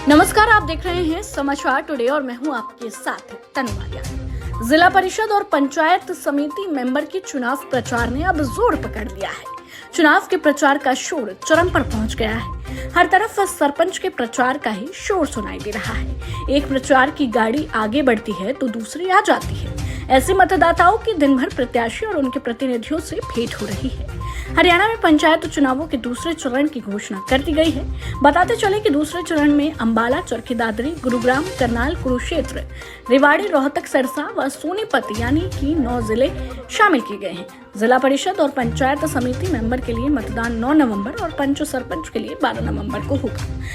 नमस्कार, आप देख रहे हैं समाचार टुडे और मैं हूं आपके साथ तनु मालिया। जिला परिषद और पंचायत समिति मेंबर के चुनाव प्रचार ने अब जोर पकड़ लिया है। चुनाव के प्रचार का शोर चरम पर पहुंच गया है। हर तरफ सरपंच के प्रचार का ही शोर सुनाई दे रहा है। एक प्रचार की गाड़ी आगे बढ़ती है तो दूसरी आ जाती है। ऐसे मतदाताओं की दिन भर प्रत्याशी और उनके प्रतिनिधियों से भेंट हो रही है। हरियाणा में पंचायत चुनावों के दूसरे चरण की घोषणा कर दी गई है। बताते चले कि दूसरे चरण में अंबाला, चरखी दादरी, गुरुग्राम, करनाल, कुरुक्षेत्र, रेवाड़ी, रोहतक, सिरसा व सोनीपत यानी कि 9 जिले शामिल किए गए हैं। जिला परिषद और पंचायत समिति मेंबर के लिए मतदान 9 नवंबर और पंच सरपंच के लिए 12 नवंबर को होगा।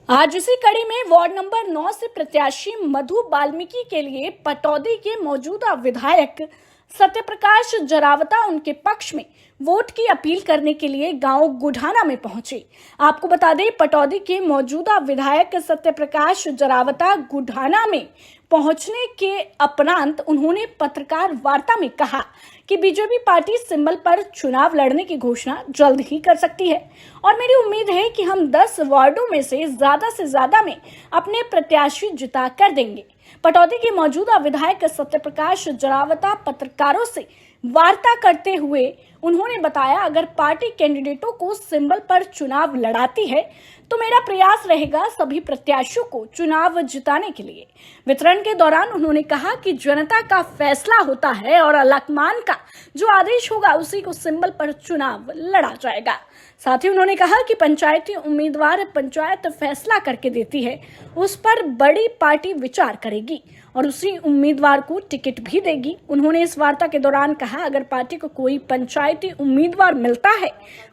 आज इसी कड़ी में वार्ड नंबर 9 से प्रत्याशी मधु बाल्मीकि के लिए पटौदी के मौजूदा विधायक सत्यप्रकाश जरावता उनके पक्ष में वोट की अपील करने के लिए गांव गुढ़ाना में पहुंचे। आपको बता दें, पटौदी के मौजूदा विधायक सत्यप्रकाश जरावता गुढ़ाना में पहुंचने के उपरांत उन्होंने पत्रकार वार्ता में कहा कि बीजेपी पार्टी सिंबल पर चुनाव लड़ने की घोषणा जल्द ही कर सकती है और मेरी उम्मीद है कि हम 10 वार्डों में से ज्यादा में अपने प्रत्याशी जिता कर देंगे। पटौदी के मौजूदा विधायक सत्यप्रकाश जरावता पत्रकारों से वार्ता करते हुए उन्होंने बताया, अगर पार्टी कैंडिडेटों को सिंबल पर चुनाव लड़ाती है तो मेरा प्रयास रहेगा सभी प्रत्याशियों को चुनाव जिताने के लिए। वितरण के दौरान उन्होंने कहा कि जनता का फैसला होता है और अलकमान का जो आदेश होगा उसी को सिंबल पर चुनाव लड़ा जाएगा। साथ ही उन्होंने कहा कि पंचायती उम्मीदवार पंचायत फैसला करके देती है, उस पर बड़ी पार्टी विचार करेगी और उसी उम्मीदवार को टिकट भी देगी। उन्होंने इस वार्ता के दौरान कहा, अगर पार्टी को कोई पंचायती उम्मीदवार मिलता है,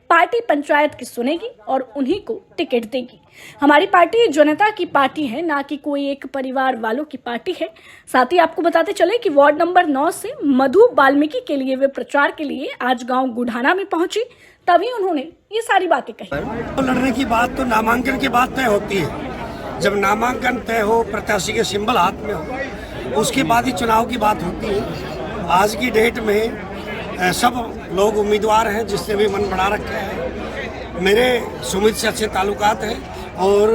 पार्टी पंचायत की सुनेगी और उन्हीं को टिकट देगी। हमारी पार्टी जनता की पार्टी है, ना कि कोई एक परिवार वालों की पार्टी है। साथ ही आपको बताते चले कि वार्ड नंबर 9 से मधु बाल्मीकि के लिए वे प्रचार के लिए आज गांव गुढ़ाना में पहुंची, तभी उन्होंने ये सारी बातें कही। तो लड़ने की बात तो नामांकन के बाद तय होती है। जब नामांकन तय हो, प्रत्याशी के सिंबल हाथ में हो, उसके बाद ही चुनाव की बात होती है। आज की डेट में सब लोग उम्मीदवार हैं जिसने भी मन बढ़ा रखे हैं। मेरे सुमित से अच्छे ताल्लुकात हैं और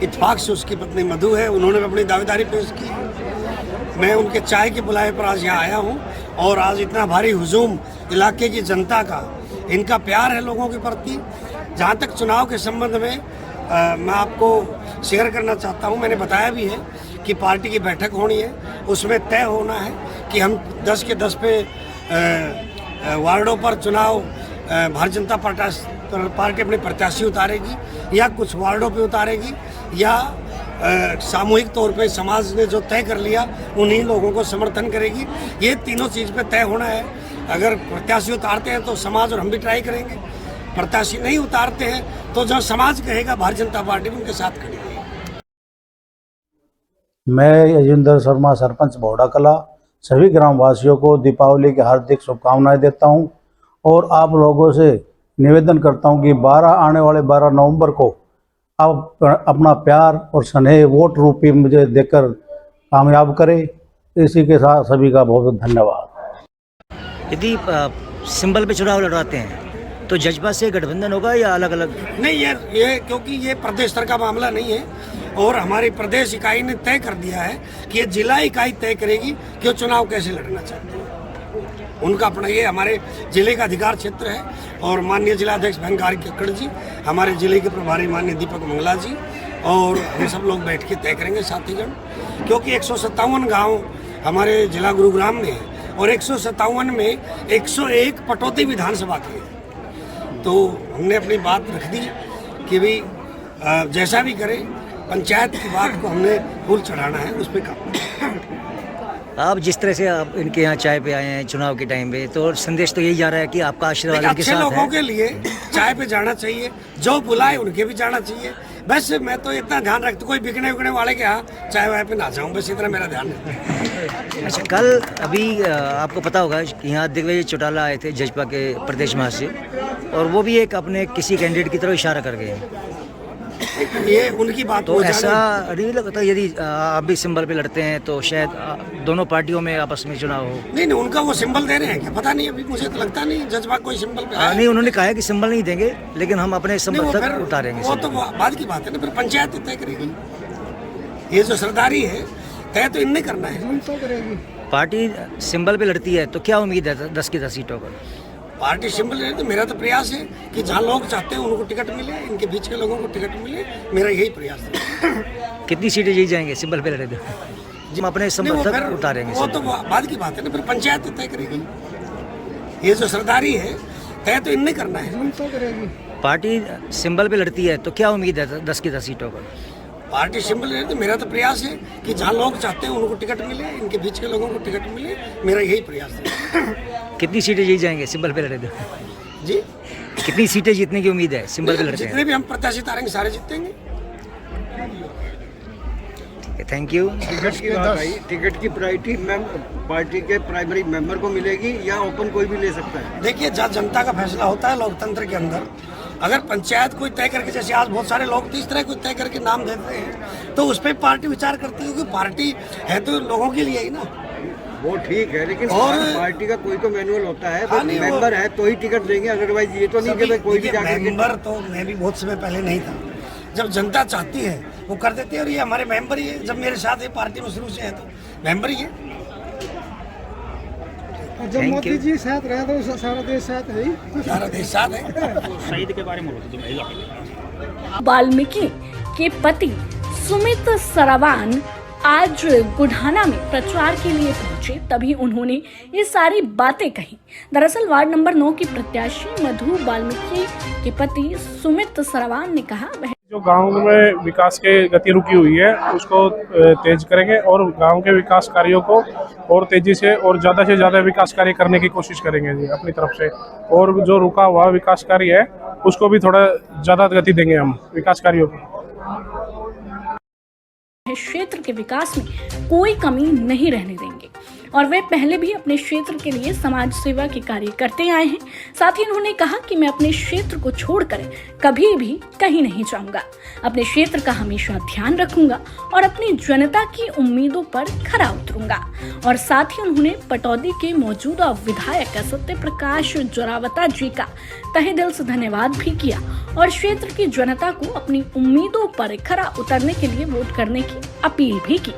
इत्तेफाक से उसकी पत्नी मधु है, उन्होंने भी अपनी दावेदारी पेश की। मैं उनके चाय के बुलाए पर आज यहाँ आया हूँ और आज इतना भारी हुजूम इलाके की जनता का, इनका प्यार है लोगों के प्रति। जहाँ तक चुनाव के संबंध में मैं आपको शेयर करना चाहता हूँ, मैंने बताया भी है कि पार्टी की बैठक होनी है, उसमें तय होना है कि हम 10 के 10 पे वार्डों पर चुनाव भारतीय जनता पार्टी अपने प्रत्याशी उतारेगी या कुछ वार्डों पे उतारेगी या सामूहिक तौर पे समाज ने जो तय कर लिया उन्हीं लोगों को समर्थन करेगी। ये तीनों चीज़ पे तय होना है। अगर प्रत्याशी उतारते हैं तो समाज और हम भी ट्राई करेंगे, प्रत्याशी नहीं उतारते हैं तो जो समाज कहेगा भारतीय जनता पार्टी भी उनके साथ खड़ी है। मैं यजिंदर शर्मा, सरपंच बौड़ा कला, सभी ग्रामवासियों को दीपावली की हार्दिक शुभकामनाएं देता हूं और आप लोगों से निवेदन करता हूं कि आने वाले 12 नवंबर को आप अपना प्यार और स्नेह वोट रूपी मुझे देकर कामयाब करें। इसी के साथ सभी का बहुत बहुत धन्यवाद। यदि सिंबल पे चुनाव लड़वाते हैं तो जज्बा से गठबंधन होगा या अलग अलग? नहीं, ये क्योंकि ये प्रदेश स्तर का मामला नहीं है और हमारी प्रदेश इकाई ने तय कर दिया है कि ये जिला इकाई तय करेगी कि वो चुनाव कैसे लड़ना चाहते हैं। उनका अपना, ये हमारे जिले का अधिकार क्षेत्र है और माननीय जिलाध्यक्ष भंगारी कक्कड़ जी, हमारे जिले के प्रभारी माननीय दीपक मंगला जी और हम सब लोग बैठ के तय करेंगे साथीगण। क्योंकि 157 गाँव हमारे जिला गुरुग्राम में है और 157 में 101 पटौदी विधानसभा के हैं। तो हमने अपनी बात रख दी कि भाई जैसा भी करें, पंचायत की बात को हमने फूल चढ़ाना है, उस पर काम। आप जिस तरह से आप इनके यहाँ चाय पे आए हैं चुनाव के टाइम पे, तो संदेश तो यही जा रहा है कि आपका आशीर्वाद इनके साथ है। अच्छे लोगों के लिए चाय पे जाना चाहिए, जो बुलाए उनके भी जाना चाहिए। बस मैं तो इतना ध्यान रखता, कोई बिकने उगने वाले के यहाँ चाय वाय पे ना जाऊँ, बस इतना मेरा ध्यान है। अच्छा, कल अभी आपको पता होगा कि यहाँ दिग्विजय चौटाला आए थे जजपा के प्रदेश महासचिव, और वो भी एक अपने किसी कैंडिडेट की तरफ इशारा कर गए। ये उनकी बात तो हो ऐसा जाने। नहीं लगता यदि आप भी सिंबल पे लड़ते हैं तो शायद दोनों पार्टियों में आपस में चुनाव हो? नहीं नहीं, उनका वो सिंबल दे रहे हैं क्या, पता नहीं, अभी मुझे तो लगता नहीं जज्बा कोई सिंबल पे आया। नहीं, उन्होंने कहा है कि सिंबल नहीं देंगे लेकिन हम अपने नहीं, वो समर्थक फिर उतारेंगे। वो तो बाद की बात है ना, फिर पंचायत तय करेगी। ये जो सरदारी है तय तो इनने करना है। पार्टी सिंबल पे लड़ती है तो क्या उम्मीद है 10 की 10 सीटों पर? पार्टी सिंबल है तो मेरा तो प्रयास है कि जहाँ लोग चाहते हैं उनको टिकट मिले, इनके बीच के लोगों को टिकट मिले, मेरा यही प्रयास है। कितनी सीटें जीत जाएंगे सिंबल पे लड़े तो? हम अपने नहीं, वो समर्थक फिर उतारेंगे। वो तो बाद की बात है ना, फिर पंचायत तय करेगी। ये जो सरदारी है तय तो इनने करना है। पार्टी सिंबल पे लड़ती है तो क्या उम्मीद है 10 की 10 सीटों पर? पार्टी सिंबल है तो मेरा तो प्रयास है कि जहाँ लोग चाहते हैं उनको टिकट मिले, इनके बीच के लोगों को टिकट मिले, मेरा यही प्रयास है। कितनी सीटें जीत जाएंगे सिंबल पे लड़े तो? जी, कितनी सीटें जीतने की उम्मीद है सिंबल पे लड़ते हैं? जितने भी हम प्रत्याशी उतारेंगे सारे जीतेंगे। Thank you. टिकट की प्रायोरिटी मैम पार्टी के प्राइमरी मेंबर को मिलेगी या ओपन कोई भी ले सकता है? देखिए, जहाँ जनता का फैसला होता है लोकतंत्र के अंदर, अगर पंचायत कोई तय करके, जैसे आज बहुत सारे लोग इस तरह कोई तय करके नाम देते हैं तो उस पर पार्टी विचार करती है, क्योंकि पार्टी है तो लोगों के लिए ही ना। वो ठीक है, लेकिन और पार्टी का कोई तो मैनुअल होता है, हाँ, नहीं, मेंबर है तो ही टिकट देंगे, अदरवाइज ये तो नहीं कि भाई कोई भी जाकर के। मेंबर तो मैं भी बहुत समय पहले नहीं था, जब जनता चाहती है वो कर देते हैं, और ये हमारे मेंबर ही है। जब मेरे साथ ये पार्टी में शुरू से है तो मेंबर ही है। जब मोदी जी साथ रहे तो सारा देश साथ है ही। सारा देश साथ है। वाल्मीकि के पति सुमित सरावान आज गुढ़ाना में प्रचार के लिए पहुंचे, तभी उन्होंने ये सारी बातें कही। दरअसल वार्ड नंबर 9 की प्रत्याशी मधु वाल्मीकि के पति सुमित सरावान ने कहा, जो गांव में विकास के गति रुकी हुई है उसको तेज करेंगे और गांव के विकास कार्यों को और तेजी से और ज़्यादा से ज़्यादा विकास कार्य करने की कोशिश करेंगे जी अपनी तरफ से। और जो रुका हुआ विकास कार्य है उसको भी थोड़ा ज़्यादा गति देंगे हम विकास कार्यों को। क्षेत्र के विकास में कोई कमी नहीं रहने देंगे और वे पहले भी अपने क्षेत्र के लिए समाज सेवा के कार्य करते आए हैं। साथ ही उन्होंने कहा कि मैं अपने क्षेत्र को छोड़कर कभी भी कहीं नहीं जाऊंगा, अपने क्षेत्र का हमेशा ध्यान रखूंगा और अपनी जनता की उम्मीदों पर खरा उतरूंगा। और साथ ही उन्होंने पटौदी के मौजूदा विधायक सत्य प्रकाश जोरावता जी का तहे दिल से धन्यवाद भी किया और क्षेत्र की जनता को अपनी उम्मीदों पर खरा उतरने के लिए वोट करने की अपील भी की।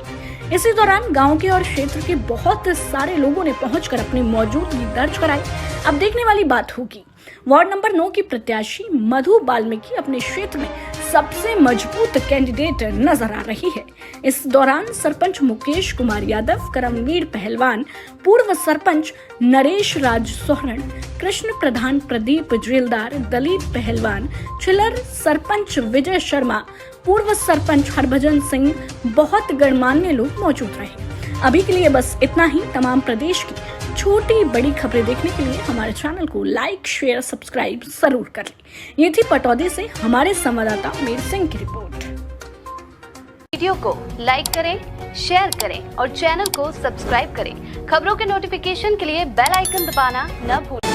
इसी दौरान गांव के और क्षेत्र के बहुत सारे लोगों ने पहुंचकर अपनी मौजूदगी दर्ज कराई। अब देखने वाली बात होगी, वार्ड नंबर 9 की प्रत्याशी मधु वाल्मीकि अपने क्षेत्र में सबसे मजबूत कैंडिडेट नजर आ रही है। इस दौरान सरपंच मुकेश कुमार यादव, करमवीर पहलवान, पूर्व सरपंच नरेश राज सोहरण, कृष्ण प्रधान, प्रदीप जेलदार, दलीप पहलवान, छिलर सरपंच विजय शर्मा, पूर्व सरपंच हरभजन सिंह, बहुत गणमान्य लोग मौजूद रहे। अभी के लिए बस इतना ही। तमाम प्रदेश की छोटी बड़ी खबरें देखने के लिए हमारे चैनल को लाइक, शेयर, सब्सक्राइब जरूर कर लें। ये थी पटौदी से हमारे संवाददाता मीर सिंह की रिपोर्ट। वीडियो को लाइक करें, शेयर करें और चैनल को सब्सक्राइब करें। खबरों के नोटिफिकेशन के लिए बेल आइकन दबाना न भूलें।